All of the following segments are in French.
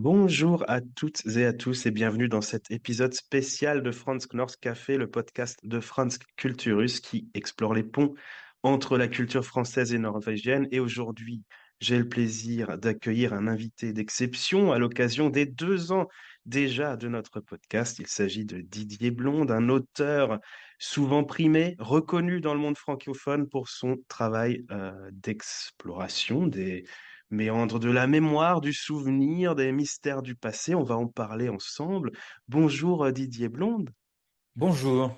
Bonjour à toutes et à tous et bienvenue dans cet épisode spécial de Franz Knorrs Café, le podcast de Franz Culturus qui explore les ponts entre la culture française et norvégienne. Et aujourd'hui, j'ai le plaisir d'accueillir un invité d'exception à l'occasion des 2 ans déjà de notre podcast. Il s'agit de Didier Blonde, un auteur souvent primé, reconnu dans le monde francophone pour son travail d'exploration des méandres de la mémoire, du souvenir, des mystères du passé. On va en parler ensemble. Bonjour Didier Blonde. Bonjour.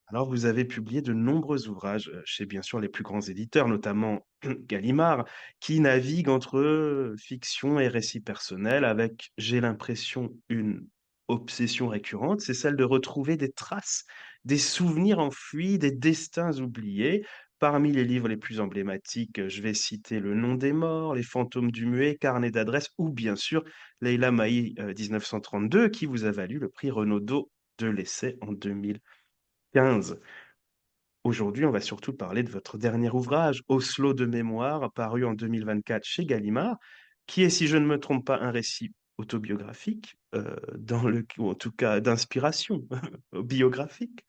Alors, vous avez publié de nombreux ouvrages chez bien sûr les plus grands éditeurs, notamment Gallimard, qui naviguent entre fiction et récit personnel avec, j'ai l'impression, une obsession récurrente, c'est celle de retrouver des traces, des souvenirs enfouis, des destins oubliés. Parmi les livres les plus emblématiques, je vais citer Le Nom des morts, Les fantômes du muet, Carnet d'adresses ou bien sûr Leila Mahi 1932 qui vous a valu le prix Renaudot de l'essai en 2015. Aujourd'hui, on va surtout parler de votre dernier ouvrage, Oslo de mémoire, paru en 2024 chez Gallimard, qui est, si je ne me trompe pas, un récit autobiographique, ou en tout cas d'inspiration biographique.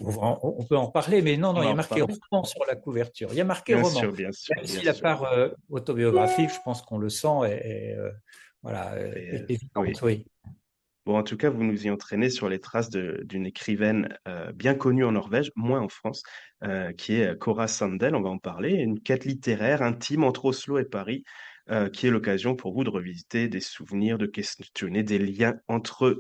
On peut en parler, mais non, On il y va a en marqué reparler. roman sur la couverture. Il y a marqué roman. Bien sûr, Même bien si la sûr. part autobiographique, je pense qu'on le sent, voilà, Et, est évidente, oui. oui. Bon, en tout cas, vous nous y entraînez sur les traces d'une écrivaine bien connue en Norvège, moins en France, qui est Cora Sandel. On va en parler. Une quête littéraire intime entre Oslo et Paris, qui est l'occasion pour vous de revisiter des souvenirs, de questionner des liens entre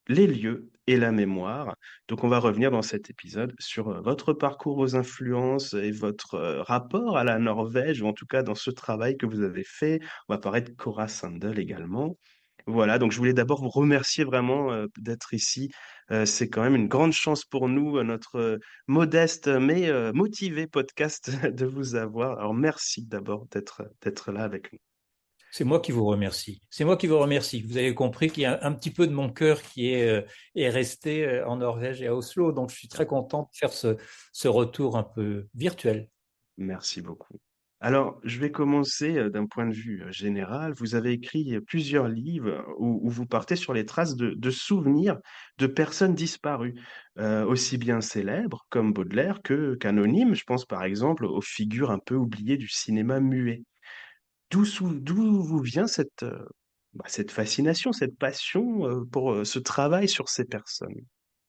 les lieux et la mémoire. Donc, on va revenir dans cet épisode sur votre parcours, vos influences et votre rapport à la Norvège, ou en tout cas dans ce travail que vous avez fait. On va parler de Cora Sandel également. Voilà, donc je voulais d'abord vous remercier vraiment d'être ici. C'est quand même une grande chance pour nous, notre modeste mais motivé podcast de vous avoir. Alors merci d'abord d'être là avec nous. C'est moi qui vous remercie. C'est moi qui vous remercie. Vous avez compris qu'il y a un petit peu de mon cœur est resté en Norvège et à Oslo. Donc, je suis très content de faire ce retour un peu virtuel. Merci beaucoup. Alors, je vais commencer d'un point de vue général. Vous avez écrit plusieurs livres où vous partez sur les traces de souvenirs de personnes disparues, aussi bien célèbres comme Baudelaire qu'anonymes. Je pense par exemple aux figures un peu oubliées du cinéma muet. D'où vous vient cette fascination, cette passion pour ce travail sur ces personnes?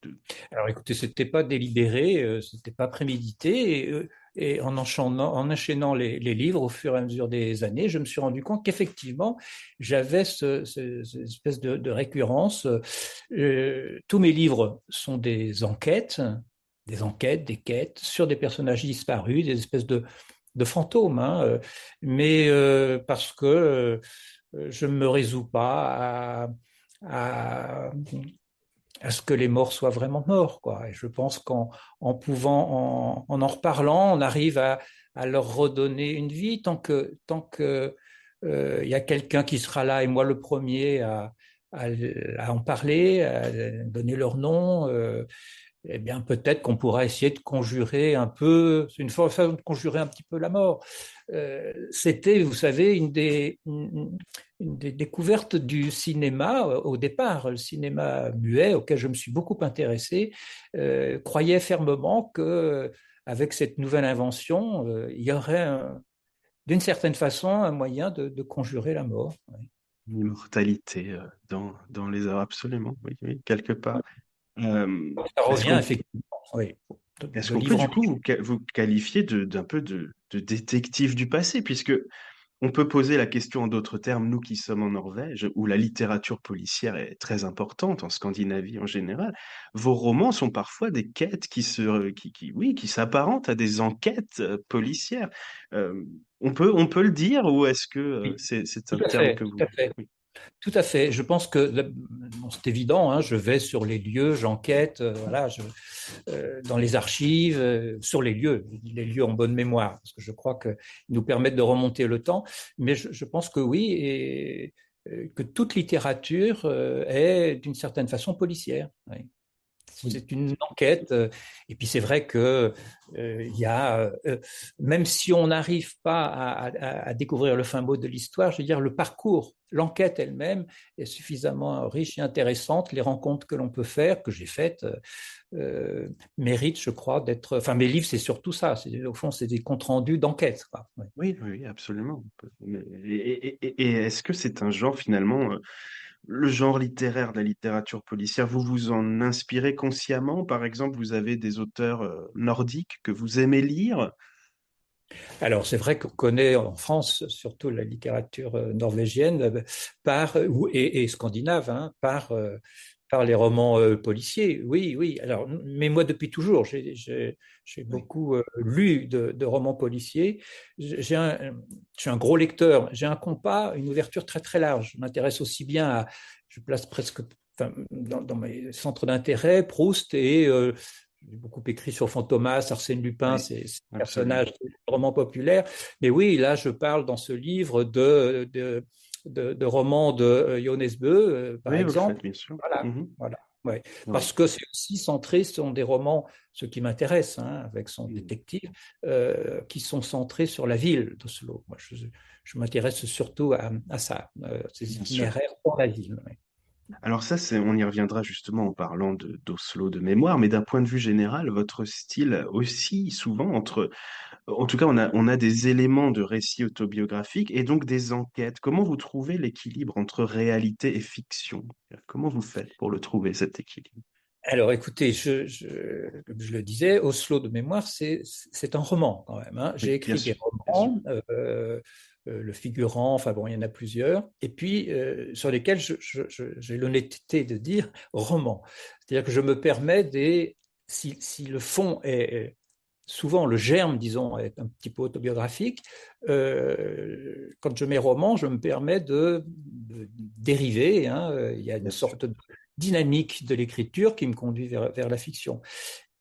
De- Alors écoutez, c'était pas délibéré, c'était pas prémédité, et en enchaînant les livres au fur et à mesure des années, je me suis rendu compte qu'effectivement, j'avais cette espèce de récurrence. Tous mes livres sont des enquêtes, des quêtes sur des personnages disparus, des espèces de fantômes, hein, mais parce que je ne me résous pas à à ce que les morts soient vraiment morts, quoi. Et je pense en reparlant, on arrive à leur redonner une vie tant que il y a quelqu'un qui sera là et moi le premier à, à en parler, à donner leur nom. Eh bien, peut-être qu'on pourra essayer de conjurer un peu, c'est une façon de conjurer un petit peu la mort. C'était, vous savez, une des découvertes du cinéma au départ, le cinéma muet auquel je me suis beaucoup intéressé, croyait fermement que avec cette nouvelle invention, il y aurait d'une certaine façon un moyen de conjurer la mort. Oui. L'immortalité dans les arts, absolument, oui, oui, quelque part. Euh, Ça est-ce revient qu'on effectivement, oui, est-ce de qu'on peut livre du en coup livre. vous qualifier d'un peu de détective du passé, puisque on peut poser la question en d'autres termes, nous qui sommes en Norvège, où la littérature policière est très importante, en Scandinavie en général, vos romans sont parfois des quêtes oui, qui s'apparentent à des enquêtes policières. Euh, on peut le dire, ou est-ce que Oui, c'est tout un à terme fait, que tout vous... à fait. Oui, Tout à fait. Je pense que bon, c'est évident. Hein, je vais sur les lieux, j'enquête, voilà, dans les archives, sur les lieux en bonne mémoire, parce que je crois qu'ils nous permettent de remonter le temps. Mais je pense que oui, que toute littérature est d'une certaine façon policière. Oui. Oui. c'est une enquête. Et puis c'est vrai que il y a, même si on n'arrive pas à découvrir le fin mot de l'histoire, je veux dire, le parcours, l'enquête elle-même est suffisamment riche et intéressante. Les rencontres que l'on peut faire, que j'ai faites, méritent, je crois, d'être. Enfin, mes livres, c'est surtout ça. Au fond, c'est des comptes rendus d'enquête, quoi. Ouais. Oui, oui, oui, absolument. Et est-ce que c'est un genre finalement, le genre littéraire de la littérature policière, vous vous en inspirez consciemment? Par exemple, vous avez des auteurs nordiques que vous aimez lire? Alors, c'est vrai qu'on connaît en France, surtout la littérature norvégienne, et scandinave, hein, par les romans policiers. Oui, oui. Alors, mais moi, depuis toujours, j'ai Oui, beaucoup lu de romans policiers. J'ai un, je suis un gros lecteur. J'ai un compas, une ouverture très, très large. Je m'intéresse aussi bien à, je place presque, enfin, dans mes centres d'intérêt, Proust et j'ai beaucoup écrit sur Fantomas, Arsène Lupin, oui, ces absolument. personnages vraiment populaires. Mais oui, là, je parle dans ce livre de romans de Johannes Bö, par Oui, vous le faites, exemple. bien sûr. Voilà, Mhm. voilà. Ouais. Oui. Parce que c'est aussi centré, ce sont des romans, ce qui m'intéresse, hein, avec son Mhm. détective, qui sont centrés sur la ville d'Oslo. Moi, je m'intéresse surtout à ça, ces Bien sûr. itinéraires dans la ville. Ouais. Alors ça, on y reviendra justement en parlant d'Oslo de mémoire, mais d'un point de vue général, votre style aussi souvent en tout cas, on a des éléments de récit autobiographique et donc des enquêtes. Comment vous trouvez l'équilibre entre réalité et fiction? Comment vous faites pour le trouver, cet équilibre? Alors, écoutez, comme je le disais, Oslo de mémoire, c'est un roman quand même, hein. J'ai Oui, bien écrit des sûr, bien sûr. romans, Le Figurant, enfin bon, il y en a plusieurs, et puis sur lesquels j'ai l'honnêteté de dire roman. C'est-à-dire que je me permets si le fond est souvent le germe, disons, est un petit peu autobiographique, quand je mets roman, je me permets de dériver, hein. Il y a une Bien sûr. sorte de dynamique de l'écriture qui me conduit vers la fiction.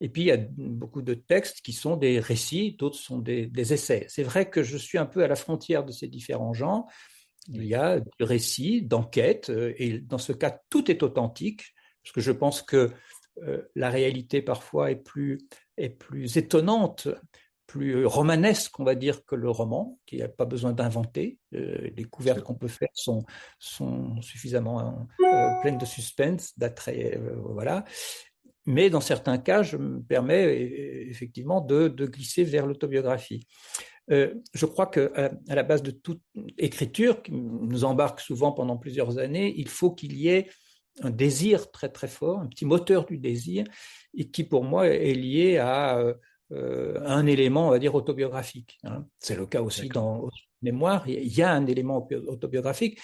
Et puis, il y a beaucoup de textes qui sont des récits, d'autres sont des essais. C'est vrai que je suis un peu à la frontière de ces différents genres. Il Oui, y a du récit, d'enquête, et dans ce cas, tout est authentique, parce que je pense que la réalité parfois est plus étonnante, plus romanesque, on va dire, que le roman, qui n'a pas besoin d'inventer. Les couvertes sûr. qu'on peut faire sont suffisamment pleines de suspense, d'attrait, voilà. Mais dans certains cas, je me permets effectivement de glisser vers l'autobiographie. Je crois qu'à à la base de toute écriture, qui nous embarque souvent pendant plusieurs années, il faut qu'il y ait un désir très très fort, un petit moteur du désir, et qui pour moi est lié un élément, on va dire, autobiographique, hein. C'est le cas aussi D'accord. dans Mémoire, il y a un élément autobiographique.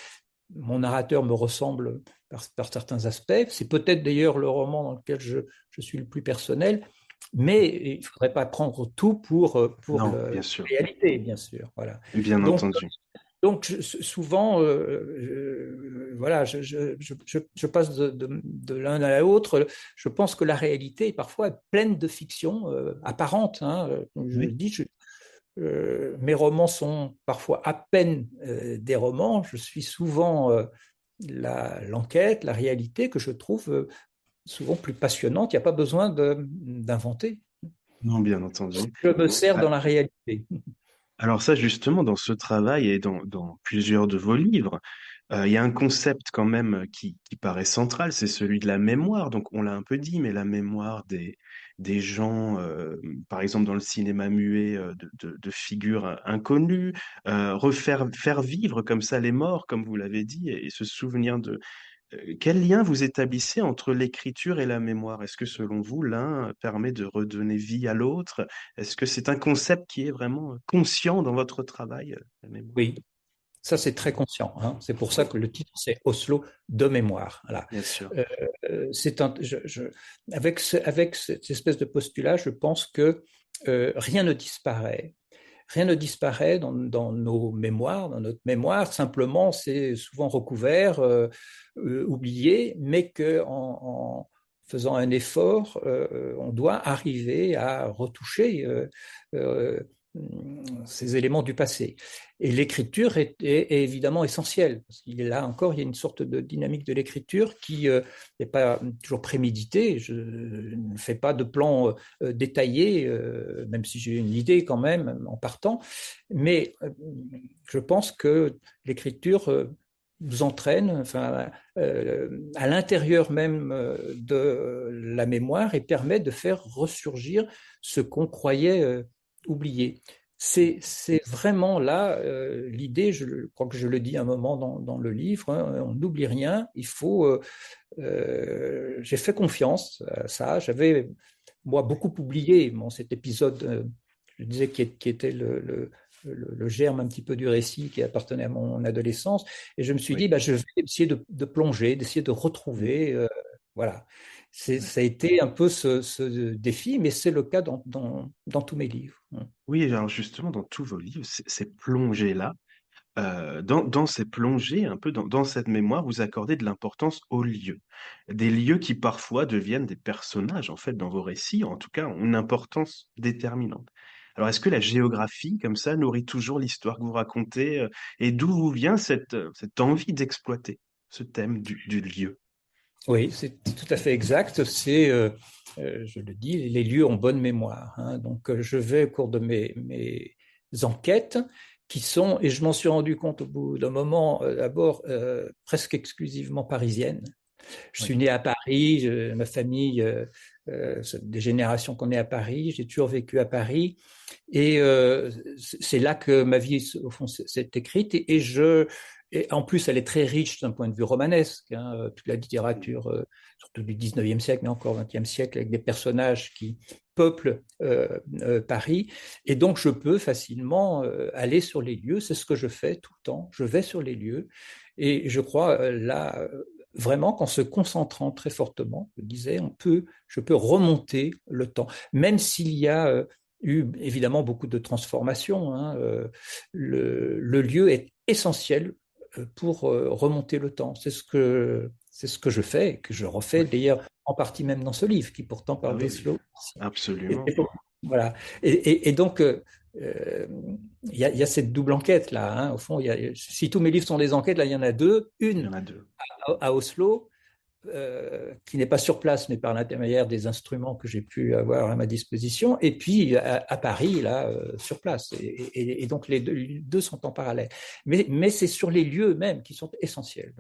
Mon narrateur me ressemble par certains aspects. C'est peut-être d'ailleurs le roman dans lequel je suis le plus personnel, mais il ne faudrait pas prendre tout pour Non, la bien sûr. réalité, bien sûr. Voilà. Bien Donc, entendu. souvent, voilà, je passe de l'un à l'autre. Je pense que la réalité, parfois, est pleine de fiction apparente, hein. Comme je le Oui. dis, mes romans sont parfois à peine des romans. Je suis souvent l'enquête, la réalité que je trouve souvent plus passionnante. Il n'y a pas besoin d'inventer. Non, bien entendu. Je me sers Ah, dans la réalité. alors ça, justement, dans ce travail et dans plusieurs de vos livres, il y a un concept quand même qui paraît central, c'est celui de la mémoire. Donc on l'a un peu dit, mais la mémoire des gens, par exemple dans le cinéma muet, de figures inconnues, faire vivre comme ça les morts, comme vous l'avez dit, et se souvenir de, quel lien vous établissez entre l'écriture et la mémoire? Est-ce que selon vous, l'un permet de redonner vie à l'autre? Est-ce que c'est un concept qui est vraiment conscient dans votre travail, la mémoire? Oui, ça c'est très conscient, hein. C'est pour ça Oui, que le titre c'est Oslo de mémoire. Voilà. bien sûr. Euh, c'est un, avec cette espèce de postulat, je pense que rien ne disparaît. Rien ne disparaît dans nos mémoires, dans notre mémoire. Simplement, c'est souvent recouvert, oublié, mais que en faisant un effort, on doit arriver à retoucher. Euh, ces éléments du passé. Et l'écriture est évidemment essentielle, parce qu'il est là encore, il y a une sorte de dynamique de l'écriture qui n'est pas toujours préméditée. Je ne fais pas de plan détaillé, même si j'ai une idée quand même en partant, mais je pense que l'écriture nous entraîne, enfin, à l'intérieur même de la mémoire et permet de faire ressurgir ce qu'on croyait oublié. C'est vraiment là l'idée, je crois que je le dis un moment dans le livre, hein, on n'oublie rien, il faut... j'ai fait confiance à ça, j'avais moi beaucoup oublié cet épisode, je disais qui était le germe un petit peu du récit qui appartenait à mon adolescence, et je me suis dit, Oui. bah, je vais essayer de plonger, d'essayer de retrouver, voilà. Ouais. Ça a été un peu ce défi, mais c'est le cas dans tous mes livres. Oui, alors justement, dans tous vos livres, ces plongées-là, dans ces plongées, un peu dans cette mémoire, vous accordez de l'importance aux lieux. Des lieux qui parfois deviennent des personnages, en fait, dans vos récits, en tout cas, ont une importance déterminante. Alors, est-ce que la géographie, comme ça, nourrit toujours l'histoire que vous racontez, et d'où vous vient cette envie d'exploiter ce thème du lieu? Oui, c'est tout à fait exact. Je le dis, les lieux ont bonne mémoire, hein. Donc, je vais au cours de mes enquêtes qui sont, et je m'en suis rendu compte au bout d'un moment, d'abord presque exclusivement parisiennes. Je Oui, suis né à Paris, ma famille, des générations qu'on est à Paris, j'ai toujours vécu à Paris, et c'est là que ma vie, au fond, s'est écrite, et en plus, elle est très riche d'un point de vue romanesque, hein, toute la littérature, surtout du 19e siècle, mais encore 20e siècle, avec des personnages qui peuplent Paris. Et donc, je peux facilement aller sur les lieux. C'est ce que je fais tout le temps. Je vais sur les lieux. Et je crois, là, vraiment qu'en se concentrant très fortement, je disais, je peux remonter le temps, même s'il y a eu évidemment beaucoup de transformations, hein. Le lieu est essentiel pour remonter le temps. C'est ce que je fais et que je refais oui. d'ailleurs en partie même dans ce livre qui pourtant Ah parle oui, oui, d'Oslo. absolument. Voilà. Et donc, il y a cette double enquête là, hein. Au fond, si tous mes livres sont des enquêtes, là, il y en a deux. Il y Une en a deux. à Oslo, qui n'est pas sur place, mais par l'intermédiaire des instruments que j'ai pu avoir à ma disposition, et puis à Paris, là, sur place. Et donc, les deux sont en parallèle. Mais c'est sur les lieux eux-mêmes qui sont essentiels.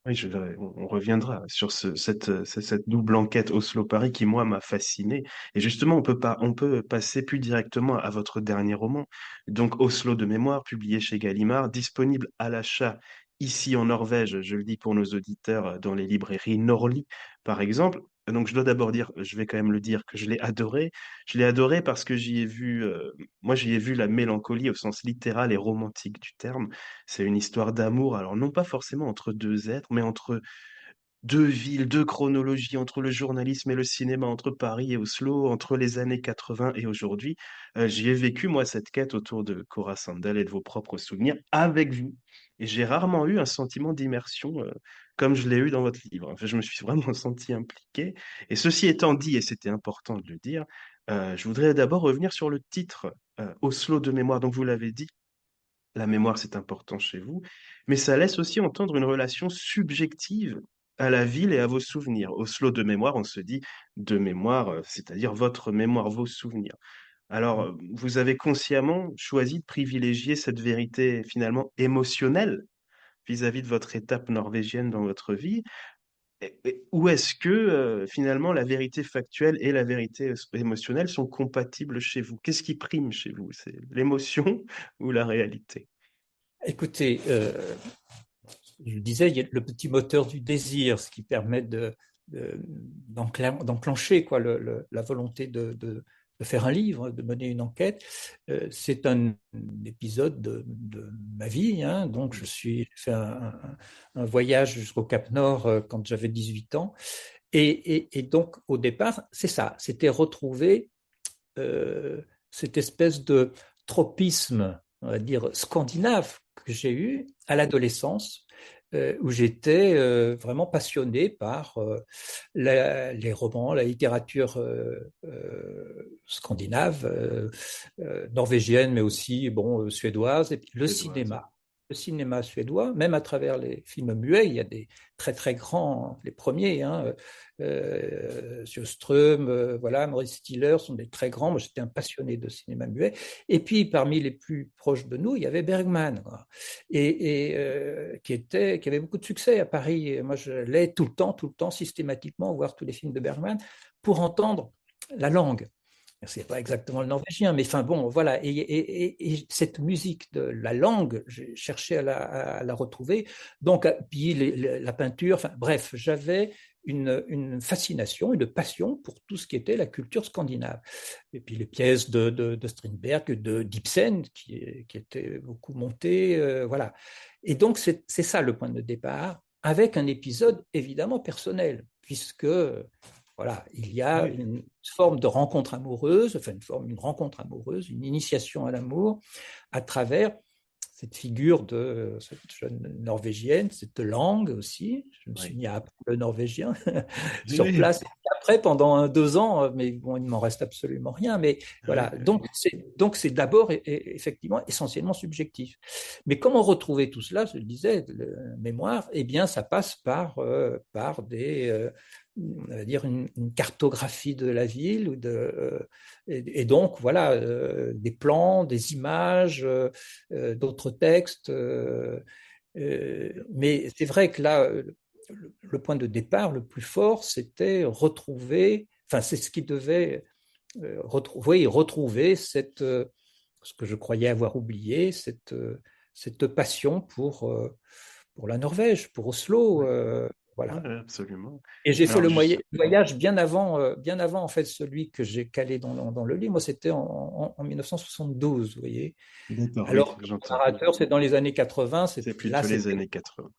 Oui, on reviendra sur cette double enquête Oslo-Paris qui, moi, m'a fasciné. Et justement, on peut passer plus directement à votre dernier roman. Donc, Oslo de mémoire, publié chez Gallimard, disponible à l'achat ici en Norvège, je le dis pour nos auditeurs, dans les librairies Norli, par exemple. Donc, je dois d'abord dire, je vais quand même le dire, que je l'ai adoré. Je l'ai adoré parce que moi, j'y ai vu la mélancolie au sens littéral et romantique du terme. C'est une histoire d'amour, alors non pas forcément entre deux êtres, mais entre deux villes, deux chronologies, entre le journalisme et le cinéma, entre Paris et Oslo, entre les années 80 et aujourd'hui. J'y ai vécu, moi, cette quête autour de Cora Sandel et de vos propres souvenirs avec vous. Et j'ai rarement eu un sentiment d'immersion comme je l'ai eu dans votre livre. Enfin, je me suis vraiment senti impliqué. Et ceci étant dit, et c'était important de le dire, je voudrais d'abord revenir sur le titre, Oslo de mémoire. Donc, vous l'avez dit, la mémoire, c'est important chez vous, mais ça laisse aussi entendre une relation subjective à la ville et à vos souvenirs. Oslo de mémoire, on se dit de mémoire, c'est-à-dire votre mémoire, vos souvenirs. Alors, vous avez consciemment choisi de privilégier cette vérité finalement émotionnelle vis-à-vis de votre étape norvégienne dans votre vie, ou est-ce que finalement la vérité factuelle et la vérité émotionnelle sont compatibles chez vous? Qu'est-ce qui prime chez vous? C'est l'émotion ou la réalité? Écoutez, je disais, il y a le petit moteur du désir, ce qui permet d'enclencher quoi, la volonté de faire un livre, de mener une enquête. C'est un épisode de ma vie, hein. Donc, j'ai fait un voyage jusqu'au Cap Nord quand j'avais 18 ans. Et donc, au départ, c'est ça, c'était retrouver cette espèce de tropisme, on va dire, scandinave que j'ai eu à l'adolescence, où j'étais vraiment passionné par les romans, la littérature scandinave, norvégienne, mais aussi bon, suédoise, et puis Suédoise, ouais. le cinéma suédois, même à travers les films muets, il y a des très très grands, les premiers, hein, Sjöström, voilà, Maurice Stiller sont des très grands. Moi, j'étais un passionné de cinéma muet. Et puis, parmi les plus proches de nous, il y avait Bergman, quoi. Qui avait beaucoup de succès à Paris. Et moi, je l'ai tout le temps, systématiquement, voir tous les films de Bergman pour entendre la langue. C'est pas exactement le norvégien, mais enfin bon, voilà. Et cette musique de la langue, j'ai cherché à la retrouver. Donc, puis la peinture, enfin bref, j'avais une fascination, une passion pour tout ce qui était la culture scandinave. Et puis les pièces de Strindberg, d'Ibsen, qui étaient beaucoup montées, voilà. Et donc, c'est ça le point de départ, avec un épisode évidemment personnel, puisque voilà, il y a Oui. une forme de rencontre amoureuse, enfin une rencontre amoureuse, une initiation à l'amour à travers cette figure de cette jeune norvégienne, cette langue aussi. Je me suis Oui. mis à apprendre le norvégien sur Oui. place. Et après, pendant 2 ans, mais bon, il ne m'en reste absolument rien. Mais Oui, voilà, donc c'est d'abord effectivement essentiellement subjectif. Mais comment retrouver tout cela, je le disais, le mémoire, eh bien, ça passe par on va dire une cartographie de la ville et donc voilà des plans, des images, d'autres textes. Mais c'est vrai que là, le point de départ le plus fort, c'était retrouver, enfin c'est ce qui devait retrouver ce que je croyais avoir oublié, cette passion pour la Norvège, pour Oslo. oui. Voilà. Ouais, absolument. Et j'ai fait Alors, le juste, voyage bien avant en fait celui que j'ai calé dans le livre. Moi, c'était en 1972, vous voyez. d'accord, oui, Alors que le j'entends. narrateur, c'est dans les années 80. C'est Là, plutôt les années 80.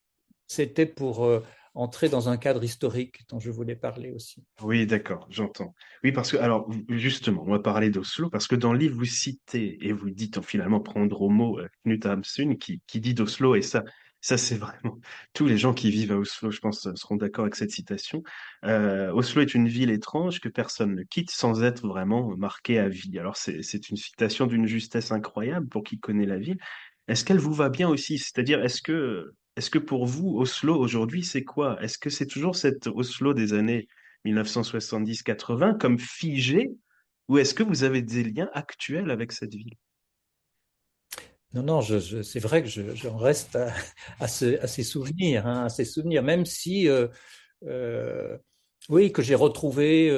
c'était pour entrer dans un cadre historique dont je voulais parler aussi. Oui, d'accord, j'entends. Oui, parce que, alors, justement, on va parler d'Oslo, parce que dans le livre, vous citez et vous dites finalement prendre au mot Knut Hamsun qui dit d'Oslo, et ça c'est vraiment, tous les gens qui vivent à Oslo, je pense, seront d'accord avec cette citation. Oslo est une ville étrange que personne ne quitte sans être vraiment marqué à vie. Alors, c'est une citation d'une justesse incroyable pour qui connaît la ville. Est-ce qu'elle vous va bien aussi? C'est-à-dire, est-ce que pour vous, Oslo aujourd'hui, c'est quoi? Est-ce que c'est toujours cette Oslo des années 1970-80 comme figé, ou est-ce que vous avez des liens actuels avec cette ville? Non, non, c'est vrai que j'en reste à ces souvenirs, hein, à ces souvenirs, même si, euh, oui, que j'ai retrouvé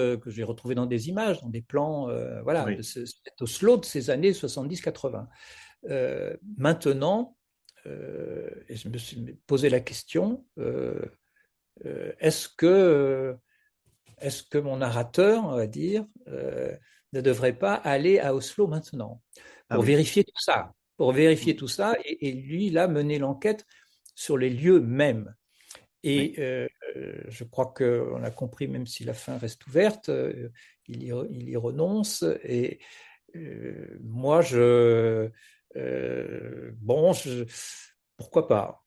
dans des images, dans des plans, voilà, Oui, cet Oslo de ces années 70-80. Maintenant, et je me suis posé la question, euh, est-ce que, est-ce que mon narrateur, on va dire, ne devrait pas aller à Oslo maintenant ah pour oui. vérifier tout ça, et lui, là, mener l'enquête sur les lieux mêmes. Oui, Et je crois qu'on a compris, même si la fin reste ouverte, il y renonce. Et moi, bon, pourquoi pas.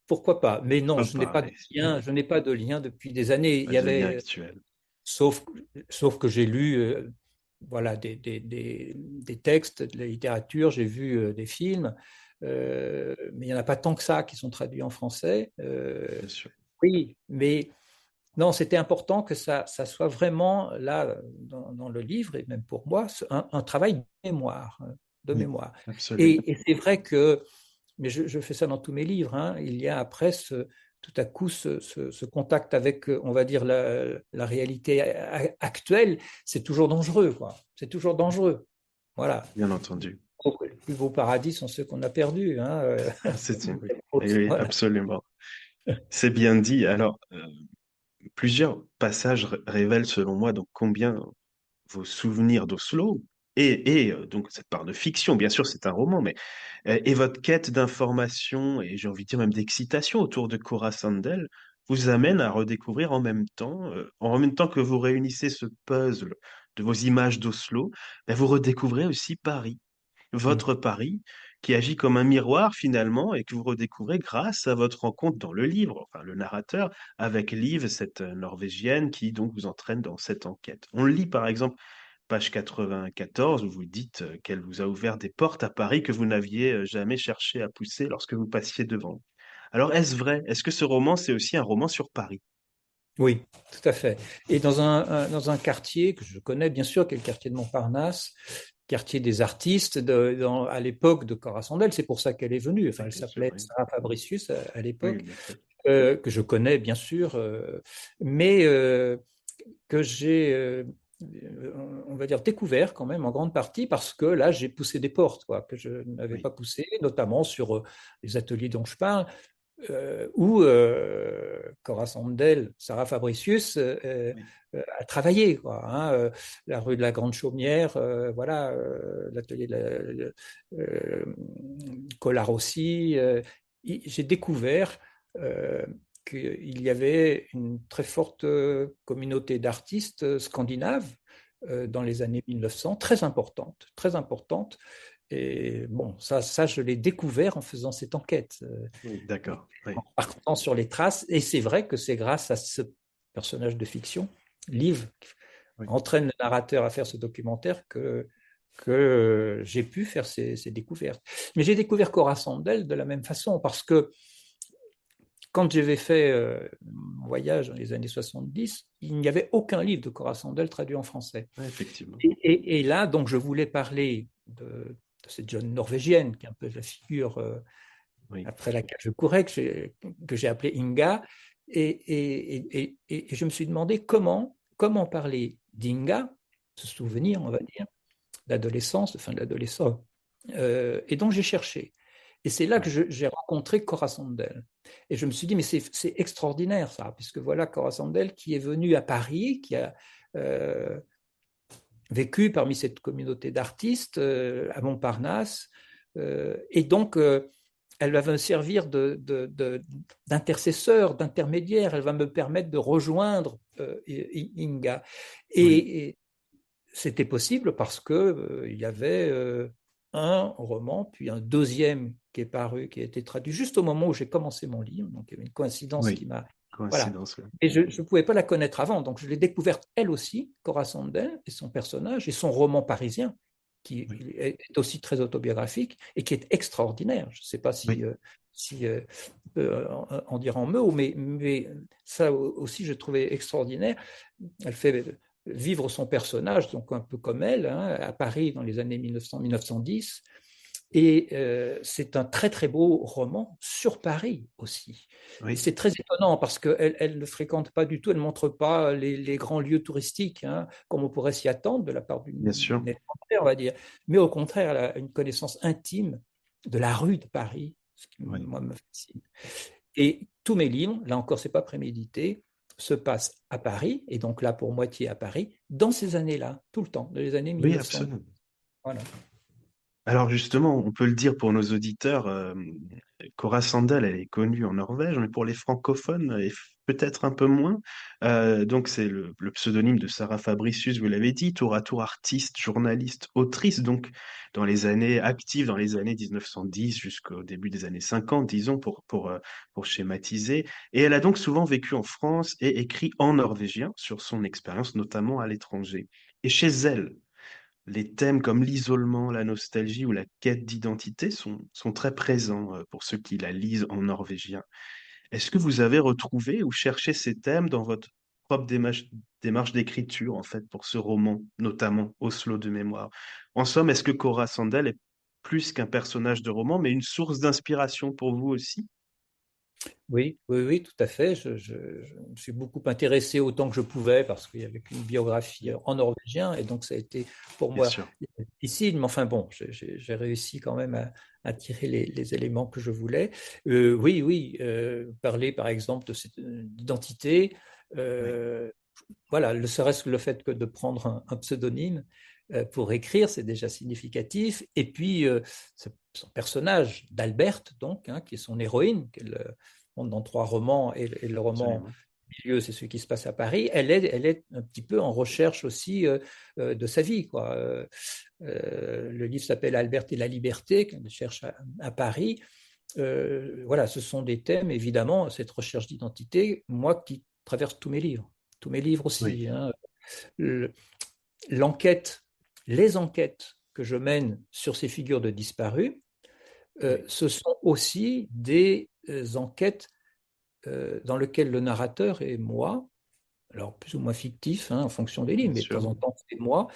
Mais non, pourquoi pas, oui. je n'ai pas de lien depuis des années. Il Pas y de lien avait, actuel. sauf, sauf que j'ai lu, voilà, des textes, de la littérature, j'ai vu des films, mais il n'y en a pas tant que ça qui sont traduits en français. Bien sûr. Oui, mais non, c'était important que ça soit vraiment là dans le livre et même pour moi un travail de mémoire, hein, de Oui, mémoire. absolument. Et c'est vrai que, mais je fais ça dans tous mes livres, hein, il y a après tout à coup ce contact avec, on va dire la réalité actuelle, c'est toujours dangereux, quoi. C'est toujours dangereux. Voilà. Bien entendu. Les plus beaux paradis sont ceux qu'on a perdus, hein. Oui, oui, Voilà. absolument. C'est bien dit. Alors, plusieurs passages révèlent selon moi donc combien vos souvenirs d'Oslo et donc cette part de fiction, bien sûr, c'est un roman, mais et votre quête d'information et j'ai envie de dire même d'excitation autour de Cora Sandel vous amène à redécouvrir en même temps que vous réunissez ce puzzle de vos images d'Oslo, ben, vous redécouvrez aussi Paris, Mm. votre Paris, qui agit comme un miroir finalement et que vous redécouvrez grâce à votre rencontre dans le livre, enfin le narrateur, avec Liv, cette Norvégienne qui donc vous entraîne dans cette enquête. On lit par exemple page 94 où vous dites qu'elle vous a ouvert des portes à Paris que vous n'aviez jamais cherché à pousser lorsque vous passiez devant. Alors est-ce vrai? Est-ce que ce roman, c'est aussi un roman sur Paris? Oui, tout à fait. Et dans un quartier que je connais bien sûr, qui est le quartier de Montparnasse, quartier des artistes à l'époque de Cora Sandel, c'est pour ça qu'elle est venue. Enfin, Oui, elle bien sûr, s'appelait oui. Sarah Fabricius à Oui, l'époque, bien sûr. que je connais bien sûr, mais que j'ai, on va dire, découvert quand même en grande partie parce que là, j'ai poussé des portes quoi, que je n'avais Oui, pas poussées, notamment sur les ateliers dont je parle, où Cora Sandel, Sarah Fabricius, oui, a travaillé, quoi, hein, la rue de la Grande Chaumière, voilà, l'atelier de Collard aussi. J'ai découvert qu'il y avait une très forte communauté d'artistes scandinaves dans les années 1900, très importante. Et bon, ça je l'ai découvert en faisant cette enquête. oui, Et d'accord. en Oui, partant sur les traces. Et c'est vrai que c'est grâce à ce personnage de fiction, Liv, qui oui, entraîne le narrateur à faire ce documentaire, que j'ai pu faire ces découvertes. Mais j'ai découvert Cora Sandel de la même façon, parce que quand j'avais fait mon voyage dans les années 70, il n'y avait aucun livre de Cora Sandel traduit en français. oui, effectivement. Et là, donc, je voulais parler de cette jeune Norvégienne, qui est un peu la figure Oui, après laquelle je courais, que j'ai appelée Inga. Et je me suis demandé comment parler d'Inga, ce souvenir, on va dire, d'adolescence, de fin de l'adolescence. Et donc j'ai cherché. Et c'est là que oui, j'ai rencontré Cora Sandel. Et je me suis dit, mais c'est extraordinaire ça, puisque voilà Cora Sandel qui est venue à Paris, qui a euh, vécu parmi cette communauté d'artistes à Montparnasse. Et donc, elle va me servir d'intercesseur, d'intermédiaire. Elle va me permettre de rejoindre Inga. oui, Et c'était possible parce que il y avait un roman, puis un deuxième qui est paru, qui a été traduit juste au moment où j'ai commencé mon livre. Donc il y avait une coïncidence qui oui. m'a. Voilà. Coïncidence, là. Et je ne pouvais pas la connaître avant, donc je l'ai découverte elle aussi, Cora Sandel, et son personnage, et son roman parisien, qui Oui, est aussi très autobiographique et qui est extraordinaire. Je ne sais pas oui, si en dire en mots, mais ça aussi je trouvais extraordinaire. Elle fait vivre son personnage, donc un peu comme elle, hein, à Paris dans les années 1900-1910. Et c'est un très très beau roman sur Paris aussi. Et oui, c'est très étonnant parce qu'elle ne fréquente pas du tout, elle ne montre pas les grands lieux touristiques, hein, comme on pourrait s'y attendre de la part bien d'une sûr. étrangère, on va dire. Mais au contraire, elle a une connaissance intime de la rue de Paris, ce qui, Oui. moi, me fascine. Et tous mes livres, là encore, c'est pas prémédité, se passent à Paris, et donc là pour moitié à Paris, dans ces années-là, tout le temps, dans les années Oui, 1900. absolument. Voilà. Alors justement, on peut le dire pour nos auditeurs, Cora Sandel, elle est connue en Norvège, mais pour les francophones, et peut-être un peu moins. Donc c'est le pseudonyme de Sarah Fabricius, vous l'avez dit, tour à tour artiste, journaliste, autrice, donc dans les années actives, dans les années 1910 jusqu'au début des années 50, disons, pour schématiser. Et elle a donc souvent vécu en France et écrit en norvégien sur son expérience, notamment à l'étranger. Et chez elle, les thèmes comme l'isolement, la nostalgie ou la quête d'identité sont très présents pour ceux qui la lisent en norvégien. Est-ce que vous avez retrouvé ou cherché ces thèmes dans votre propre démarche d'écriture, en fait, pour ce roman, notamment Oslo de mémoire? En somme, est-ce que Cora Sandel est plus qu'un personnage de roman, mais une source d'inspiration pour vous aussi? Oui, oui, oui, tout à fait. Je me suis beaucoup intéressé autant que je pouvais parce qu'il y avait qu'une biographie Oui, en norvégien et donc ça a été pour bien moi sûr. difficile, mais enfin bon, j'ai réussi quand même à tirer les éléments que je voulais. Oui, oui, parler par exemple de cette identité, Oui, euh, voilà, ne serait-ce que le fait que de prendre un pseudonyme pour écrire, c'est déjà significatif. Et puis, son personnage d'Albert, donc, hein, qui est son héroïne, qu'elle montre dans trois romans, et le roman absolument. milieu, c'est ce qui se passe à Paris. Elle est un petit peu en recherche aussi de sa vie, quoi. Le livre s'appelle Albert et la liberté, qu'elle cherche à Paris. Voilà, ce sont des thèmes, évidemment, cette recherche d'identité, moi qui traverse tous mes livres Oui, aussi. Hein. L'enquête, les enquêtes que je mène sur ces figures de disparus, oui, ce sont aussi des enquêtes dans lesquelles le narrateur et moi, alors plus ou moins fictif hein, en fonction des livres, bien mais de temps sûr. en temps c'est moi,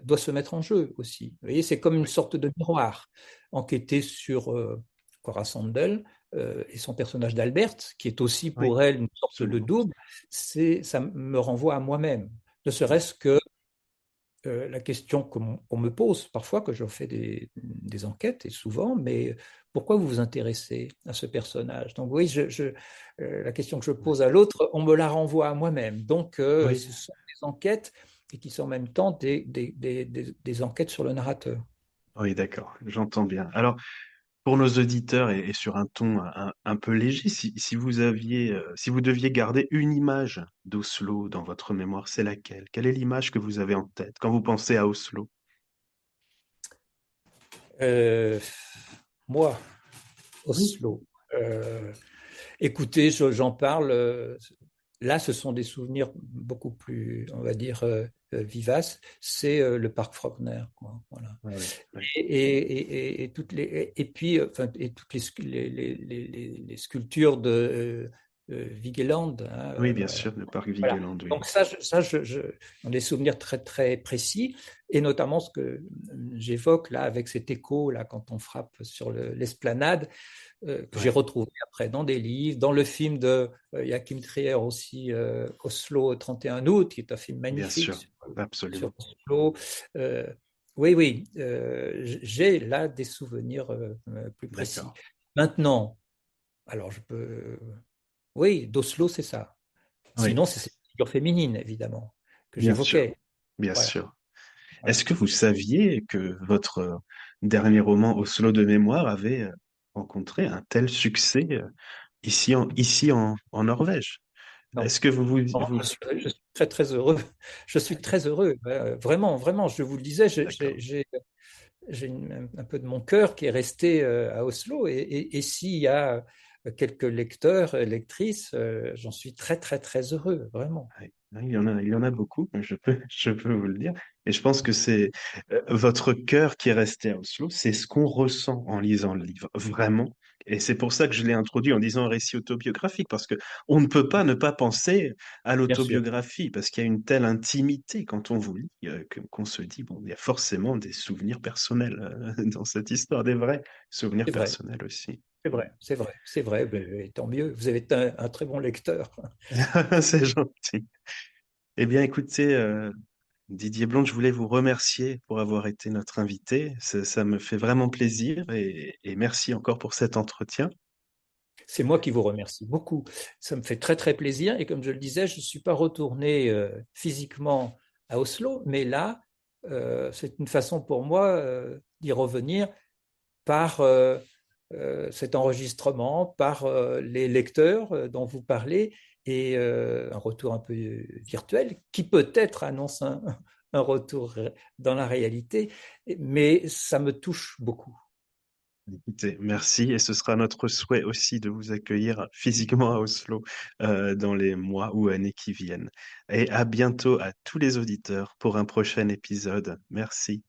doit se mettre en jeu aussi. Vous voyez, c'est comme une Oui, sorte de miroir. Enquêter sur Cora Sandel et son personnage d'Albert, qui est aussi oui, pour elle une sorte de absolument. double, ça me renvoie à moi-même. Ne Oui, serait-ce que la question qu'on me pose parfois, que je fais des enquêtes, et souvent, mais pourquoi vous vous intéressez à ce personnage? Donc oui, la question que je oui, pose à l'autre, on me la renvoie à moi-même. Donc oui, ce sont des enquêtes et qui sont en même temps des enquêtes sur le narrateur. oui, d'accord, j'entends bien. Alors, pour nos auditeurs et sur un ton un peu léger, si vous aviez, si vous deviez garder une image d'Oslo dans votre mémoire, c'est laquelle? Quelle est l'image que vous avez en tête quand vous pensez à Oslo? Euh, Moi, Oui, Oslo. Euh, Écoutez, j'en parle. Là, ce sont des souvenirs beaucoup plus, on va dire, vivaces. C'est le parc Frogner, quoi. Voilà. ah oui, oui, Et toutes et puis, enfin, et toutes les sculptures de Vigeland. Hein, oui, bien sûr, le parc voilà. Vigeland, oui, Donc j'en ai des souvenirs très très précis, et notamment ce que j'évoque là avec cet écho là quand on frappe sur l'esplanade que j'ai ouais, retrouvé après dans des livres, dans le film de Joachim Trier aussi, Oslo 31 août, qui est un film bien magnifique sûr, sur absolument, Oslo. Euh, oui, oui, j'ai là des souvenirs plus précis. d'accord. Maintenant, alors je peux... Oui, d'Oslo, c'est ça. Oui, Sinon, c'est cette figure féminine, évidemment, que bien sûr, j'évoquais. bien Voilà, sûr. Est-ce voilà. que vous saviez que votre dernier roman, Oslo de mémoire, avait rencontré un tel succès ici en Norvège? Non. Est-ce que Non, vous... je suis très, très heureux. Je suis très heureux. Vraiment, vraiment, je vous le disais, D'accord. j'ai un peu de mon cœur qui est resté à Oslo. Et s'il y a quelques lecteurs, lectrices, j'en suis très, très, très heureux, vraiment. Oui, oui, il y en a beaucoup, je peux vous le dire. Et je pense que c'est votre cœur qui est resté à Oslo, c'est ce qu'on ressent en lisant le livre, vraiment. Et c'est pour ça que je l'ai introduit en disant un récit autobiographique, parce que on ne peut pas ne pas penser à Bien sûr, l'autobiographie, parce qu'il y a une telle intimité quand on vous lit, qu'on se dit, bon, il y a forcément des souvenirs personnels dans cette histoire, des vrais souvenirs c'est vrai, personnels aussi. c'est vrai, c'est vrai, c'est vrai. Et tant mieux, vous avez été un très bon lecteur. C'est gentil. Eh bien, écoutez, Didier Blonde, je voulais vous remercier pour avoir été notre invité. Ça me fait vraiment plaisir et merci encore pour cet entretien. C'est moi qui vous remercie beaucoup. Ça me fait très, très plaisir. Et comme je le disais, je ne suis pas retourné physiquement à Oslo, mais là, c'est une façon pour moi d'y revenir par cet enregistrement, par les lecteurs dont vous parlez, et un retour un peu virtuel qui peut-être annonce un retour dans la réalité, mais ça me touche beaucoup. Écoutez, merci et ce sera notre souhait aussi de vous accueillir physiquement à Oslo dans les mois ou années qui viennent. Et à bientôt à tous les auditeurs pour un prochain épisode. Merci.